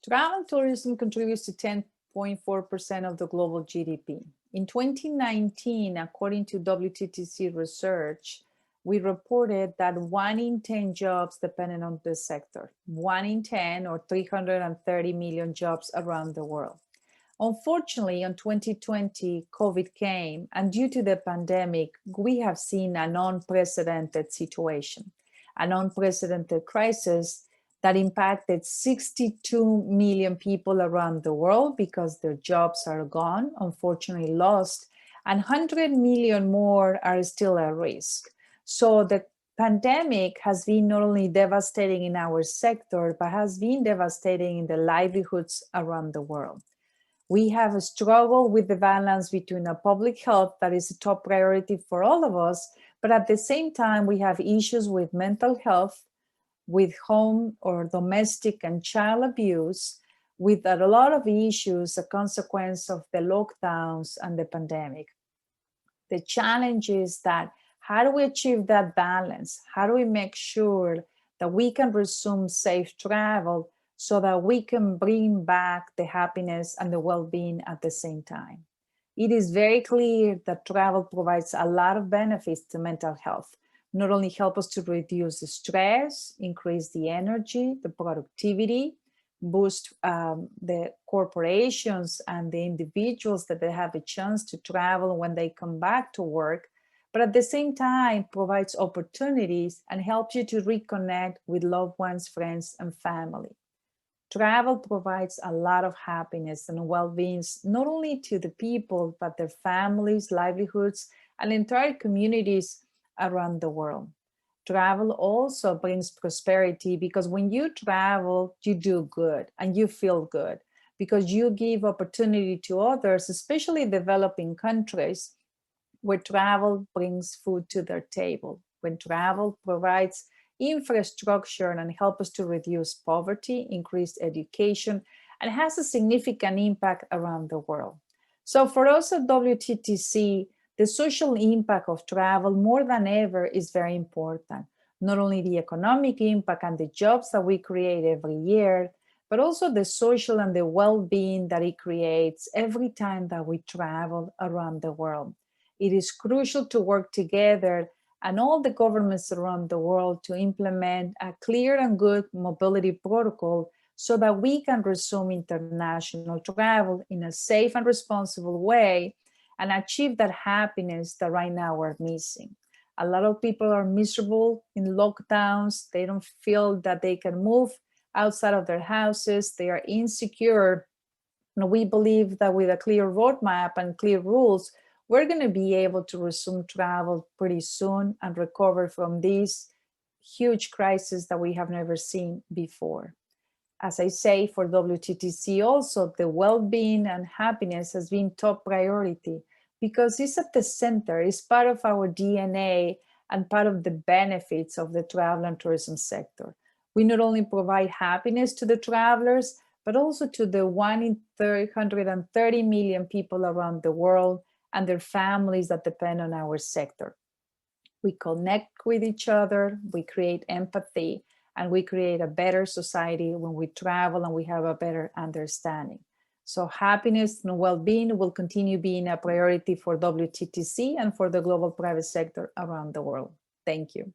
Travel and tourism contributes to 10.4% of the global GDP. In 2019, according to WTTC research, we reported that 1 in 10 jobs depended on this sector. 1 in 10, or 330 million jobs around the world. Unfortunately, in 2020, COVID came, and due to the pandemic, we have seen an unprecedented situation, an unprecedented crisis that impacted 62 million people around the world because their jobs are gone, unfortunately lost, and 100 million more are still at risk. So the pandemic has been not only devastating in our sector, but has been devastating in the livelihoods around the world. We have a struggle with the balance between a public health that is a top priority for all of us, but at the same time, we have issues with mental health, with home or domestic and child abuse, with a lot of issues, a consequence of the lockdowns and the pandemic. The challenge is that how do we achieve that balance? How do we make sure that we can resume safe travel so that we can bring back the happiness and the well-being at the same time? It is very clear that travel provides a lot of benefits to mental health. Not only help us to reduce the stress, increase the energy, the productivity, boost the corporations and the individuals that they have a chance to travel when they come back to work, but at the same time provides opportunities and helps you to reconnect with loved ones, friends, and family. Travel provides a lot of happiness and well-being, not only to the people, but their families, livelihoods, and entire communities around the world. Travel also brings prosperity because when you travel, you do good and you feel good because you give opportunity to others, especially developing countries, where travel brings food to their table, when travel provides infrastructure and helps us to reduce poverty, increase education, and has a significant impact around the world. So for us at WTTC, the social impact of travel more than ever is very important. Not only the economic impact and the jobs that we create every year, but also the social and the well-being that it creates every time that we travel around the world. It is crucial to work together and all the governments around the world to implement a clear and good mobility protocol so that we can resume international travel in a safe and responsible way and achieve that happiness that right now we're missing. A lot of people are miserable in lockdowns. They don't feel that they can move outside of their houses. They are insecure. And we believe that with a clear roadmap and clear rules, we're going to be able to resume travel pretty soon and recover from this huge crisis that we have never seen before. As I say, for WTTC also, the well-being and happiness has been top priority because it's at the center, it's part of our DNA and part of the benefits of the travel and tourism sector. We not only provide happiness to the travelers, but also to the 1 in 330 million people around the world and their families that depend on our sector. We connect with each other, we create empathy, and we create a better society when we travel and we have a better understanding. So happiness and well-being will continue being a priority for WTTC and for the global private sector around the world. Thank you.